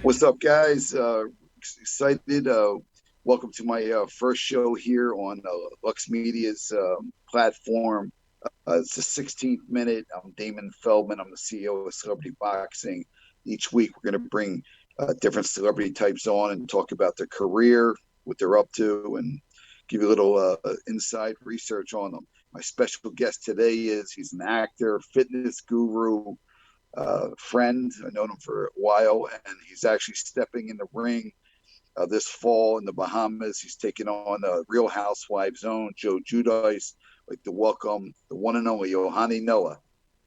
What's up, guys? Excited. Welcome to my first show here on Lux Media's platform. It's the 16th minute. I'm Damon Feldman. I'm the CEO of Celebrity Boxing. Each week, we're going to bring different celebrity types on and talk about their career, what they're up to, and give you a little inside research on them. My special guest today he's an actor, fitness guru, friend. I've known him for a while, and he's actually stepping in the ring this fall in the Bahamas. He's taking on Real Housewives' own Joe Giudice. I'd like to welcome the one and only Ojani Noa.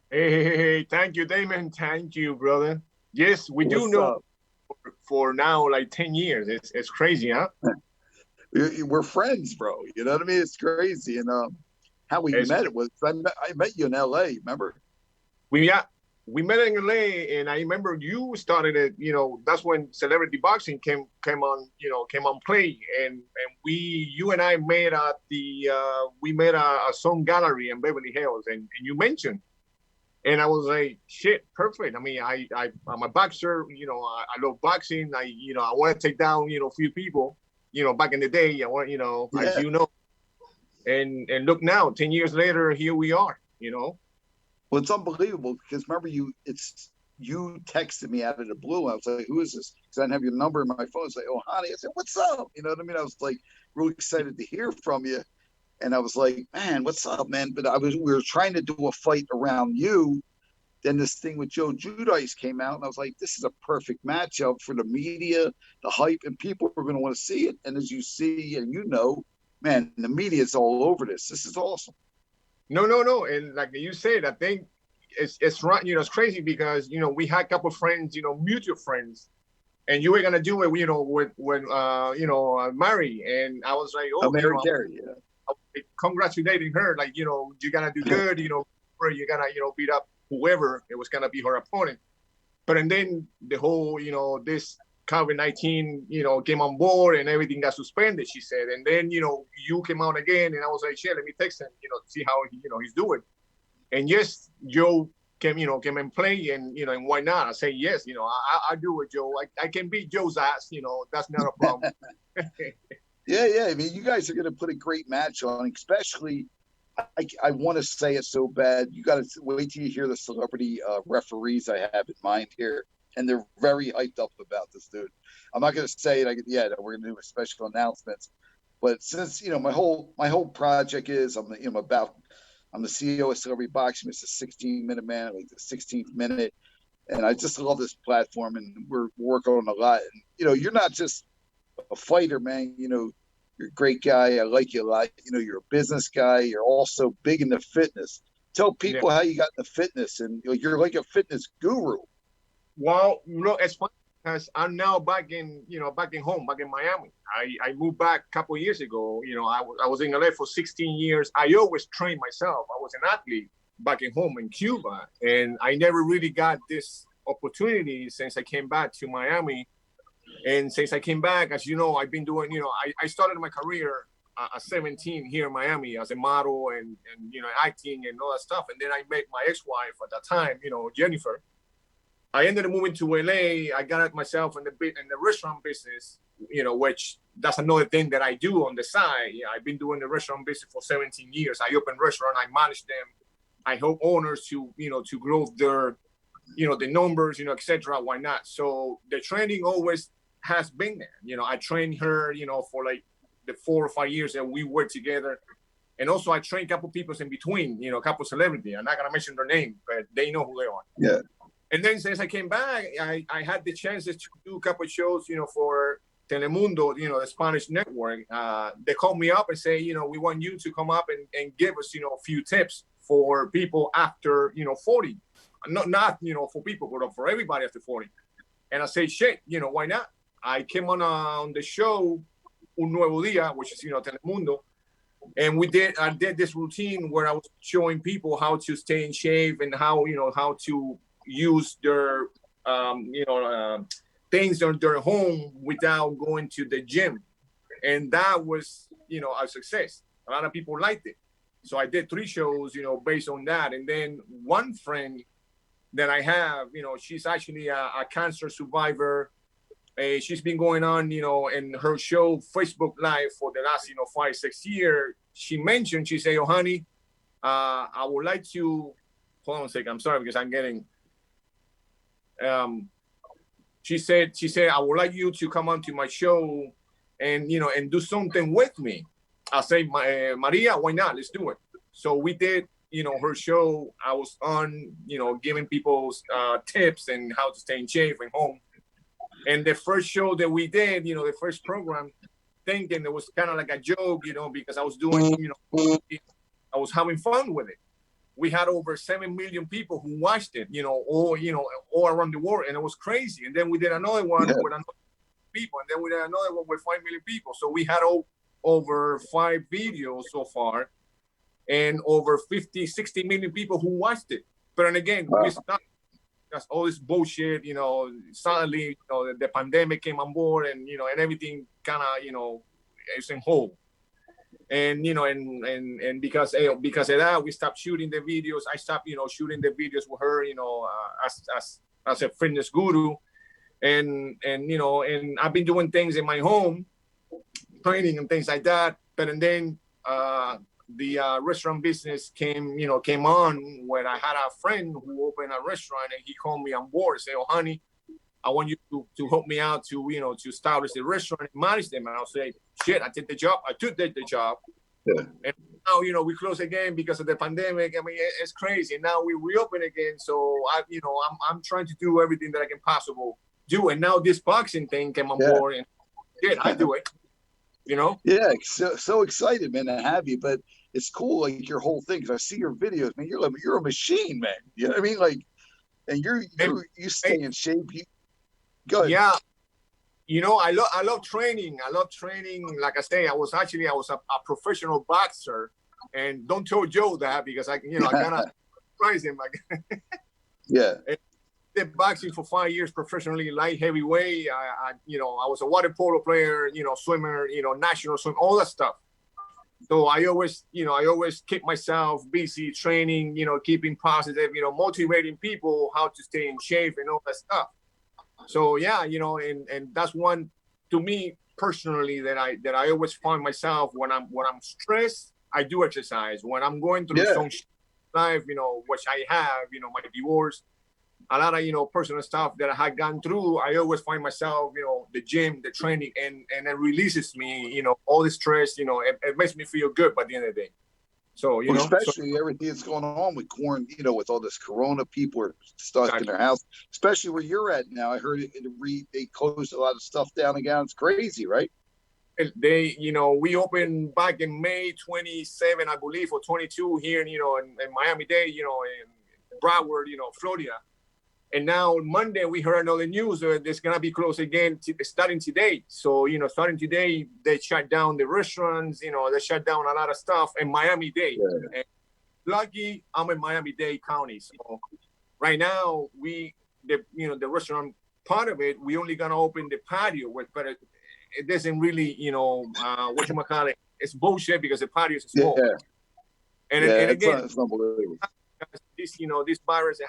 Hey, thank you, Damon. Thank you, brother. Yes, we do know for now like 10 years. It's crazy, huh? We're friends, bro. You know what I mean? It's crazy. And how we met was I met you in LA, remember? We met in LA, and I remember you started it. That's when celebrity boxing came on play, and you and I met at a song gallery in Beverly Hills, and you mentioned, and I was like, shit, perfect. I mean, I'm a boxer. I love boxing. I want to take down a few people. Back in the day, I want as you know, and look now, 10 years later, here we are. Well, it's unbelievable because remember you texted me out of the blue. I was like, who is this? Because I didn't have your number in my phone. I was like, oh, honey. I said, what's up? You know what I mean? I was like really excited to hear from you. And I was like, man, what's up, man? But we were trying to do a fight around you. Then this thing with Joe Giudice came out. And I was like, this is a perfect matchup for the media, the hype, and people are going to want to see it. And as you see, and man, the media is all over this. This is awesome. No. And like you said, I think it's right. It's crazy because, we had a couple of friends, mutual friends, and you were going to do it, with Mary. And I was like, oh, Mary Carey, yeah. Congratulating her. Like, you're going to do good, you're going to, beat up whoever it was going to be her opponent. And then the whole, this COVID-19, came on board and everything got suspended, she said. And then, you came out again, and I was like, shit, let me text him, to see how, he's doing. And yes, Joe came and play, and, and why not? I say, yes, I do it, Joe. I can beat Joe's ass, that's not a problem. Yeah. I mean, you guys are going to put a great match on, especially, I want to say it so bad. You got to wait till you hear the celebrity referees I have in mind here. And they're very hyped up about this, dude. I'm not going to say it yet. We're going to do a special announcements, but since my whole project is I'm the CEO of Celebrity Boxing. It's a 16-minute man, like the 16th minute, and I just love this platform. And we're working on a lot. And you're not just a fighter, man. You're a great guy. I like you a lot. You're a business guy. You're also big into fitness. Tell people how you got into fitness, and you're like a fitness guru. Well, it's funny because I'm now back in home, back in Miami. I moved back a couple of years ago. I was in LA for 16 years. I always trained myself. I was an athlete back in home in Cuba, and I never really got this opportunity since I came back to Miami. And since I came back, as you know, I've been doing, I started my career at 17 here in Miami as a model and acting and all that stuff. And then I met my ex-wife at that time, Jennifer. I ended up moving to LA. I got myself in the restaurant business, which that's another thing that I do on the side. Yeah, I've been doing the restaurant business for 17 years. I open restaurant, I manage them. I help owners to grow their, the numbers, etc. Why not? So the training always has been there. I trained her, for like the 4 or 5 years that we worked together. And also I trained a couple people in between, a couple celebrities. I'm not going to mention their name, but they know who they are. Yeah. And then since I came back, I had the chances to do a couple of shows, for Telemundo, the Spanish network. They called me up and say, we want you to come up and give us, a few tips for people after, 40. Not for people, but for everybody after 40. And I say, shit, why not? I came on the show Un Nuevo Dia, which is Telemundo, and I did this routine where I was showing people how to stay in shape and how to use their things on their home without going to the gym, and that was a success. A lot of people liked it, so I did 3 shows based on that. And then one friend that I have, she's actually a cancer survivor. She's been going on, in her show Facebook Live for the last, 5-6 years. She mentioned, she said, "Oh, honey, I would like to." Hold on a second. I'm sorry because I'm getting. She said, "I would like you to come on to my show, and and do something with me." I say, "Maria, why not? Let's do it." So we did, her show. I was on, giving people tips and how to stay in shape at home. And the first show that we did, the first program, thinking it was kind of like a joke, because I was doing, I was having fun with it. We had over 7 million people who watched it, all around the world, and it was crazy. And then we did another one with another people, and then we did another one with 5 million people. So we had over 5 videos so far, and over 50, 60 million people who watched it. But then again, we stopped. That's all this bullshit, suddenly, the pandemic came on board, and, and everything kind of, is in hold. And, and because of that, we stopped shooting the videos. I stopped, shooting the videos with her, as a fitness guru. And, and I've been doing things in my home, training and things like that. But then, the restaurant business came on when I had a friend who opened a restaurant, and he called me on board and said, "Oh, honey, I want you to help me out to establish the restaurant and manage them." And I'll say, "Shit, I took the job. Yeah. And now, we close again because of the pandemic. I mean, it's crazy. And now we reopen again. So I'm trying to do everything that I can possibly do. And now this boxing thing came on board, and shit, I do it. Yeah, so excited, man, to have you. But it's cool, like your whole thing. Because I see your videos, man. You're a machine, man. You know what I mean? Like, and you stay in shape. Go ahead. Yeah, I love training. Like I say, I was a professional boxer, and don't tell Joe that because I kind of surprise him. Like, yeah. I did boxing for 5 years professionally, light heavyweight. I was a water polo player, swimmer, national swim, all that stuff. So I always keep myself busy training, keeping positive, motivating people how to stay in shape and all that stuff. So yeah, and that's one to me personally that I always find myself when I'm stressed, I do exercise. When I'm going through some life, which I have, my divorce, a lot of personal stuff that I had gone through, I always find myself, the gym, the training, and it releases me, all the stress, it makes me feel good by the end of the day. So especially everything that's going on with quarantine, with all this corona, people are stuck in their house, especially where you're at now. I heard they closed a lot of stuff down again. It's crazy, right? We opened back in May 27, I believe, or 22 here, in Miami-Dade, in Broward, Florida. And now on Monday, we heard another news that it's going to be closed again starting today. So, starting today, they shut down the restaurants, they shut down a lot of stuff in Miami-Dade. Yeah. And lucky, I'm in Miami-Dade County. So right now, the restaurant part of it, we only going to open the patio, but it doesn't really, whatchamacallit, it's bullshit because the patio is small. Yeah. And again, it's unbelievable. This virus,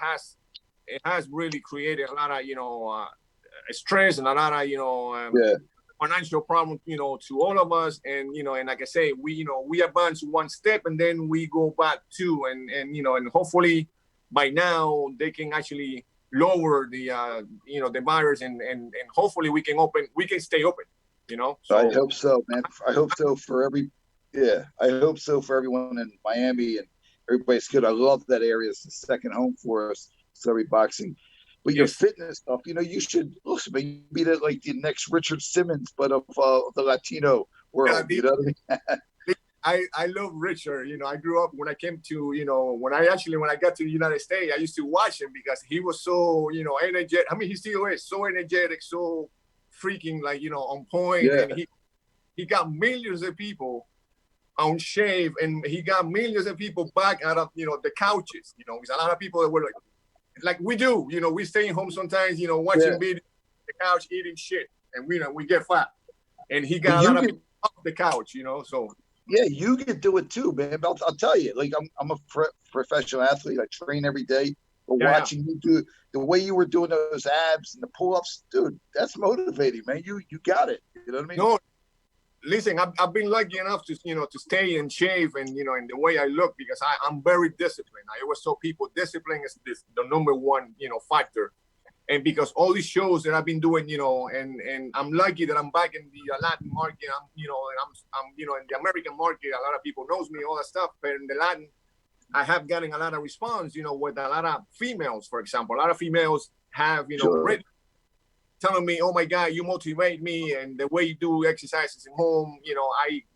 it has really created a lot of, stress and a lot of, financial problems, to all of us. And, and like I say, we advance one step and then we go back two. And hopefully by now they can actually lower the, the virus and hopefully we can stay open, So I hope so, man. I hope so for I hope so for everyone in Miami and everybody's good. I love that area. It's the second home for us. Sorry, boxing, but your fitness stuff, you should be like the next Richard Simmons, but of the Latino world. You know what I mean? I love Richard. I grew up when I came to, when I got to the United States, I used to watch him because he was so, energetic. I mean, he still is so energetic, so freaking like, on point. Yeah. And he got millions of people on shave, and he got millions of people back out of, the couches. There's a lot of people that were like we do, we stay home sometimes, watching videos, the couch, eating shit, and we get fat. And he got a lot of people off the couch, so. Yeah, you can do it too, man. I'll tell you, like I'm a professional athlete. I train every day. But watching you do the way you were doing those abs and the pull-ups, dude, that's motivating, man. You got it. You know what I mean? No, listen, I've been lucky enough to to stay and shave and in the way I look, because I'm very disciplined. I always tell people discipline is the number one factor. And because all these shows that I've been doing, and I'm lucky that I'm back in the Latin market. I'm in the American market. A lot of people knows me, all that stuff. But in the Latin, I have gotten a lot of response, with a lot of females, for example. A lot of females have, written, telling me, oh my God, you motivate me, and the way you do exercises at home,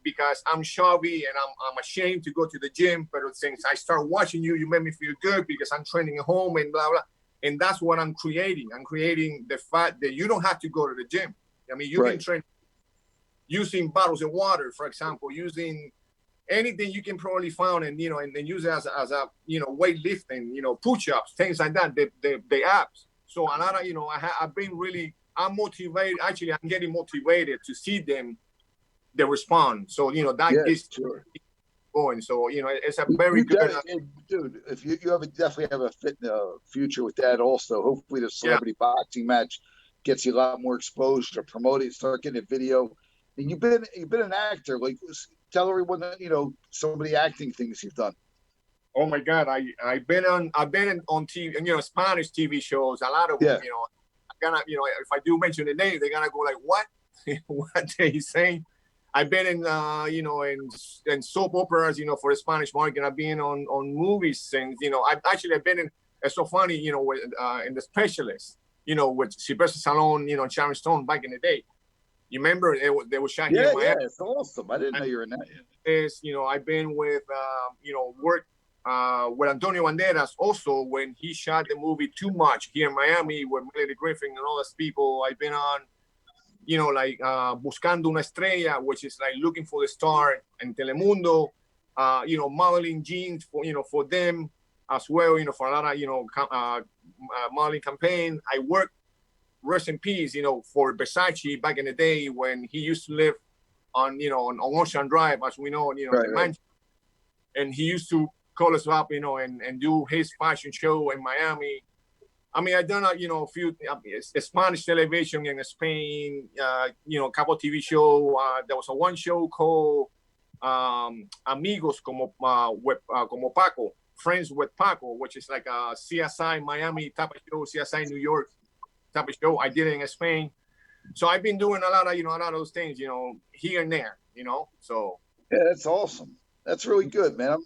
because I'm chubby and I'm ashamed to go to the gym. But since I start watching you, you make me feel good because I'm training at home and blah, blah. And that's what I'm creating. I'm creating the fact that you don't have to go to the gym. I mean, you can train using bottles of water, for example, using anything you can probably find, and and then use it as a weightlifting, push-ups, things like that, the abs. So a lot of I'm motivated. Actually, I'm getting motivated to see the response. So that is going. So it's a very good. Dude, if you definitely have a fit future with that. Also, hopefully the celebrity boxing match gets you a lot more exposure, promote it, start getting a video. And you've been an actor. Like, tell everyone that some of the acting things you've done. Oh my God, I've been on TV, Spanish TV shows. A lot of them, I'm gonna, if I do mention the name, they're gonna go like, what? What they saying? I've been in, in soap operas, for the Spanish market. I've been on movies, and I've been in. It's so funny, with in The Specialist, with Sylvester Stallone, and Sharon Stone back in the day. You remember they were shot here in Miami. Yeah, it's awesome. I didn't know you were in that. I've been with, work with Antonio Banderas also when he shot the movie Too Much here in Miami with Melody Griffin and all those people. I've been on, Buscando una Estrella, which is like looking for the star, and Telemundo, modeling jeans for them as well, for a lot of, modeling campaign. I worked, rest in peace, for Versace back in the day when he used to live on Ocean Drive, as we know, Manchester. And he used to call us up, and do his fashion show in Miami. I mean, I've done a few Spanish television in Spain, a couple of TV shows. There was one show called Amigos como Paco, Friends with Paco, which is like a CSI Miami type of show, CSI New York type of show. I did it in Spain. So I've been doing a lot of those things, here and there, so. Yeah, that's awesome. That's really good, man.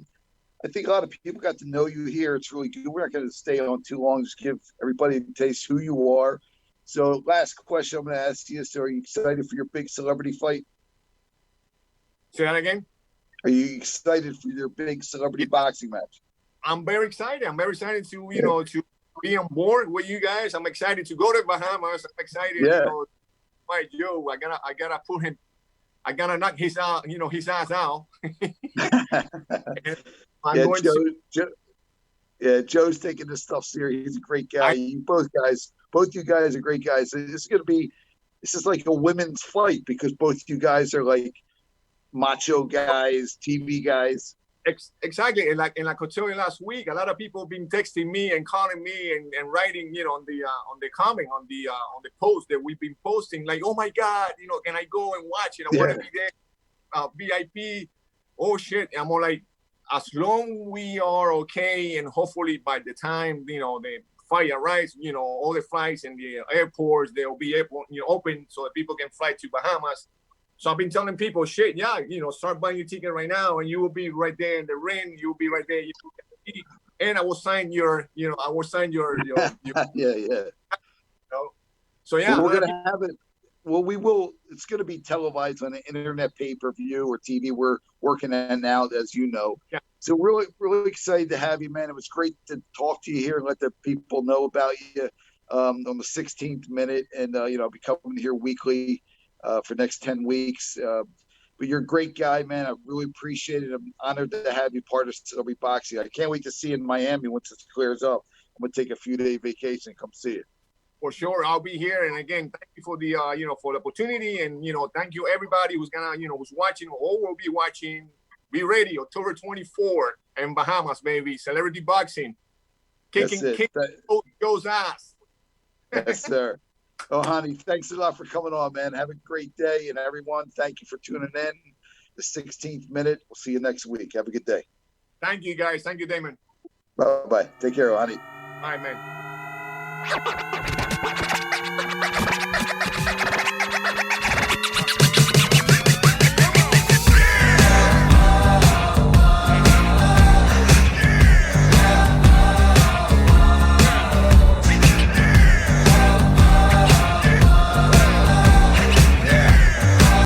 I think a lot of people got to know you here. It's really good. We're not going to stay on too long. Just give everybody a taste who you are. So last question I'm going to ask you. So are you excited for your big celebrity fight? Say that again? Are you excited for your big celebrity boxing match? I'm very excited. I'm very excited to, to be on board with you guys. I'm excited to go to Bahamas. I'm excited, my Joe. I gotta put him. I gotta knock his ass out. Joe's taking this stuff serious. He's a great guy. Both you guys are great guys. This is like a women's fight because both you guys are like macho guys, TV guys. Exactly, and like I could tell you last week, a lot of people have been texting me and calling me and writing, on the comment on the post that we've been posting, like, oh my God, can I go and watch it? I want to be there, VIP. Oh shit! I'm all like, as long we are okay, and hopefully by the time the fight arrives, all the flights and the airports they'll be open so that people can fly to Bahamas. So I've been telling people, shit, start buying your ticket right now, and you will be right there in the ring. You'll be right there. And I will sign your. Yeah. So yeah, well, we're gonna have it. Well, we will. It's going to be televised on an internet pay-per-view or TV. We're working on it now, as you know. Yeah. So really, really excited to have you, man. It was great to talk to you here and let the people know about you. on the 16th minute, and I'll be coming here weekly for next 10 weeks. But you're a great guy, man. I really appreciate it. I'm honored to have you part of Celebrity Boxing. I can't wait to see you in Miami once this clears up. I'm gonna take a few day vacation and come see it. For sure, I'll be here. And again, thank you for the for the opportunity, and thank you everybody who's gonna who's watching or will be watching. Be ready, October 24 in Bahamas, baby. Celebrity Boxing, kicking Joe's ass. Yes, sir. Ojani, thanks a lot for coming on, man. Have a great day, and everyone, thank you for tuning in. The 16th minute. We'll see you next week. Have a good day. Thank you, guys. Thank you, Damon. Bye bye. Take care, Ojani. Bye, man.